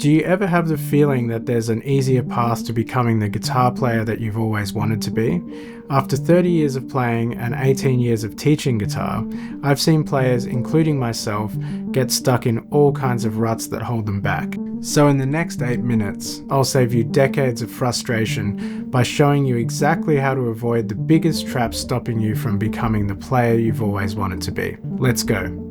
Do you ever have the feeling that there's an easier path to becoming the guitar player that you've always wanted to be? After 30 years of playing and 18 years of teaching guitar, I've seen players, including myself, get stuck in all kinds of ruts that hold them back. So in the next 8 minutes, I'll save you decades of frustration by showing you exactly how to avoid the biggest traps stopping you from becoming the player you've always wanted to be. Let's go.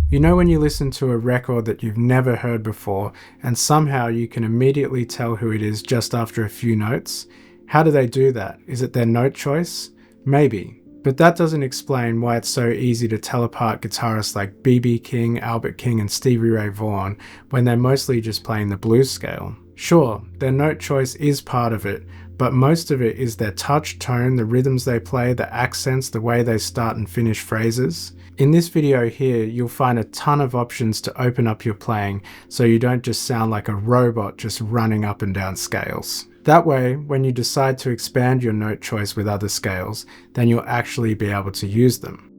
You know when you listen to a record that you've never heard before and somehow you can immediately tell who it is just after a few notes? How do they do that? Is it their note choice? Maybe. But that doesn't explain why it's so easy to tell apart guitarists like B.B. King, Albert King and Stevie Ray Vaughan when they're mostly just playing the blues scale. Sure, their note choice is part of it, but most of it is their touch, tone, the rhythms they play, the accents, the way they start and finish phrases. In this video here, you'll find a ton of options to open up your playing so you don't just sound like a robot just running up and down scales. That way, when you decide to expand your note choice with other scales, then you'll actually be able to use them.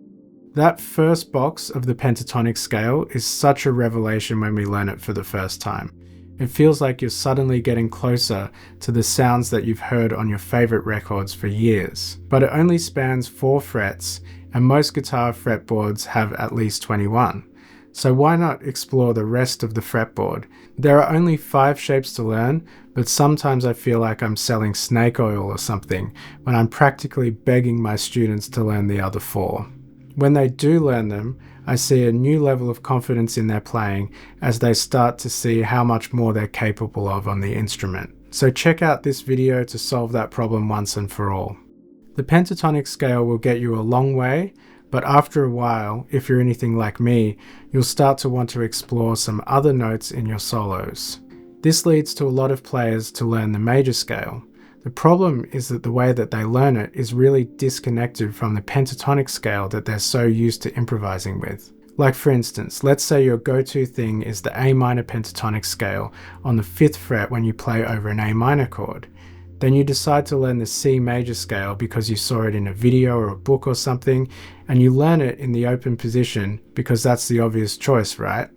That first box of the pentatonic scale is such a revelation when we learn it for the first time. It feels like you're suddenly getting closer to the sounds that you've heard on your favorite records for years. But it only spans 4 frets, and most guitar fretboards have at least 21. So why not explore the rest of the fretboard? There are only 5 shapes to learn, but sometimes I feel like I'm selling snake oil or something when I'm practically begging my students to learn the other 4. When they do learn them, I see a new level of confidence in their playing as they start to see how much more they're capable of on the instrument. So check out this video to solve that problem once and for all. The pentatonic scale will get you a long way, but after a while, if you're anything like me, you'll start to want to explore some other notes in your solos. This leads to a lot of players to learn the major scale. The problem is that the way that they learn it is really disconnected from the pentatonic scale that they're so used to improvising with. Like for instance, let's say your go-to thing is the A minor pentatonic scale on the 5th fret when you play over an A minor chord. Then you decide to learn the C major scale because you saw it in a video or a book or something, and you learn it in the open position because that's the obvious choice, right?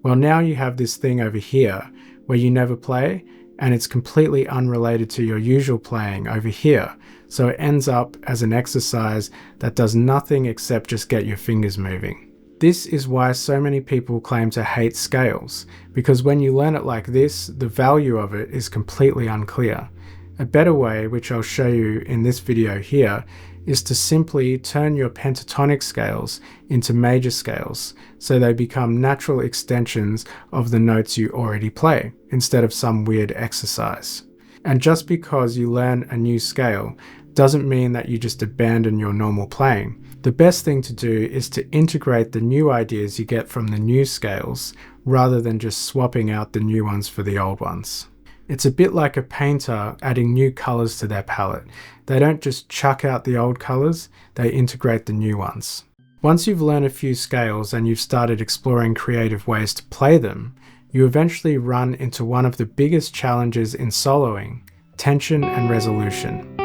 Well, now you have this thing over here where you never play, and it's completely unrelated to your usual playing over here, so it ends up as an exercise that does nothing except just get your fingers moving. This is why so many people claim to hate scales, because when you learn it like this, the value of it is completely unclear. A better way, which I'll show you in this video here, is to simply turn your pentatonic scales into major scales so they become natural extensions of the notes you already play, instead of some weird exercise. And just because you learn a new scale doesn't mean that you just abandon your normal playing. The best thing to do is to integrate the new ideas you get from the new scales rather than just swapping out the new ones for the old ones. It's a bit like a painter adding new colors to their palette. They don't just chuck out the old colors, they integrate the new ones. Once you've learned a few scales and you've started exploring creative ways to play them, you eventually run into one of the biggest challenges in soloing: tension and resolution.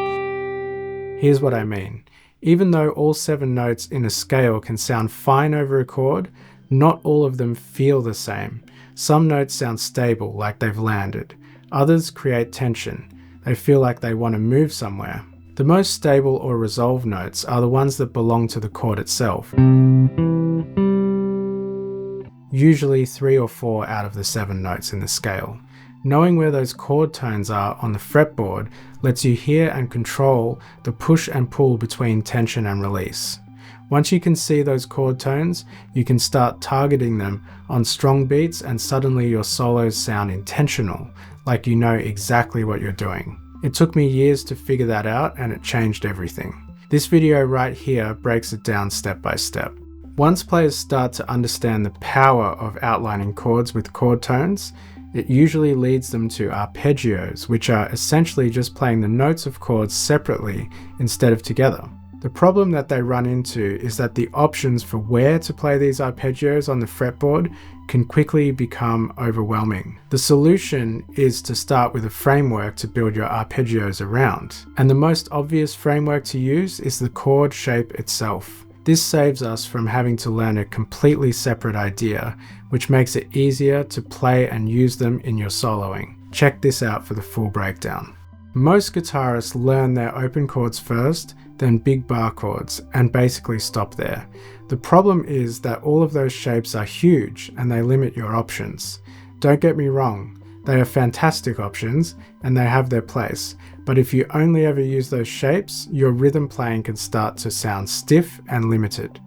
Here's what I mean. Even though all 7 notes in a scale can sound fine over a chord, not all of them feel the same. Some notes sound stable, like they've landed. Others create tension. They feel like they want to move somewhere. The most stable or resolved notes are the ones that belong to the chord itself. Usually 3 or 4 out of the 7 notes in the scale. Knowing where those chord tones are on the fretboard lets you hear and control the push and pull between tension and release. Once you can see those chord tones, you can start targeting them on strong beats, and suddenly your solos sound intentional, like you know exactly what you're doing. It took me years to figure that out, and it changed everything. This video right here breaks it down step by step. Once players start to understand the power of outlining chords with chord tones, it usually leads them to arpeggios, which are essentially just playing the notes of chords separately instead of together. The problem that they run into is that the options for where to play these arpeggios on the fretboard can quickly become overwhelming. The solution is to start with a framework to build your arpeggios around. And the most obvious framework to use is the chord shape itself. This saves us from having to learn a completely separate idea which makes it easier to play and use them in your soloing. Check this out for the full breakdown. Most guitarists learn their open chords first, then big bar chords, and basically stop there. The problem is that all of those shapes are huge and they limit your options. Don't get me wrong, they are fantastic options and they have their place, but if you only ever use those shapes, your rhythm playing can start to sound stiff and limited.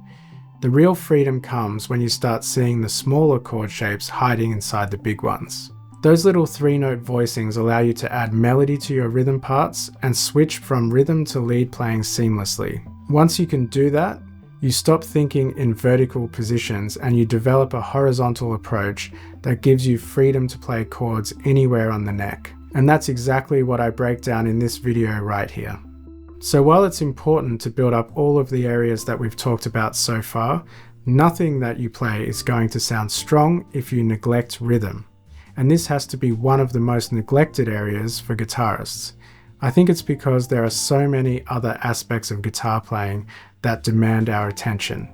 The real freedom comes when you start seeing the smaller chord shapes hiding inside the big ones. Those little 3-note voicings allow you to add melody to your rhythm parts and switch from rhythm to lead playing seamlessly. Once you can do that, you stop thinking in vertical positions and you develop a horizontal approach that gives you freedom to play chords anywhere on the neck. And that's exactly what I break down in this video right here. So while it's important to build up all of the areas that we've talked about so far, nothing that you play is going to sound strong if you neglect rhythm. And this has to be one of the most neglected areas for guitarists. I think it's because there are so many other aspects of guitar playing that demand our attention.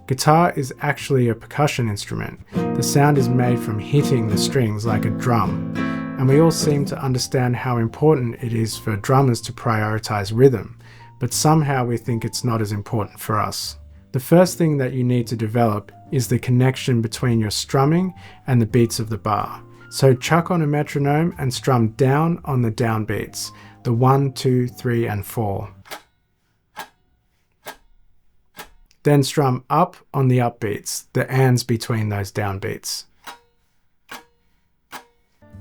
Guitar is actually a percussion instrument. The sound is made from hitting the strings like a drum. And we all seem to understand how important it is for drummers to prioritize rhythm, but somehow we think it's not as important for us. The first thing that you need to develop is the connection between your strumming and the beats of the bar. So chuck on a metronome and strum down on the down beats, the 1, 2, 3, and 4. Then strum up on the up beats, the ands between those down beats.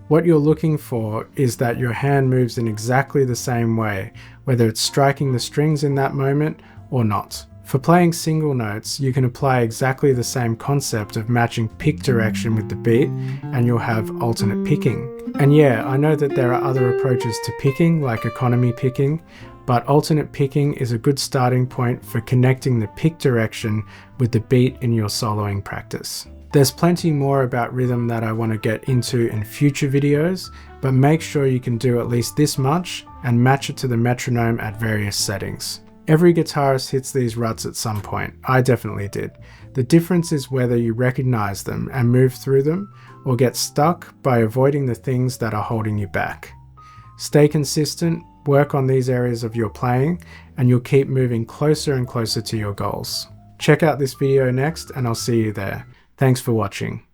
What you're looking for is that your hand moves in exactly the same way, whether it's striking the strings in that moment or not. For playing single notes, you can apply exactly the same concept of matching pick direction with the beat, and you'll have alternate picking. And yeah, I know that there are other approaches to picking, like economy picking, but alternate picking is a good starting point for connecting the pick direction with the beat in your soloing practice. There's plenty more about rhythm that I want to get into in future videos, but make sure you can do at least this much and match it to the metronome at various settings. Every guitarist hits these ruts at some point. I definitely did. The difference is whether you recognize them and move through them, or get stuck by avoiding the things that are holding you back. Stay consistent, work on these areas of your playing, and you'll keep moving closer and closer to your goals. Check out this video next, and I'll see you there. Thanks for watching.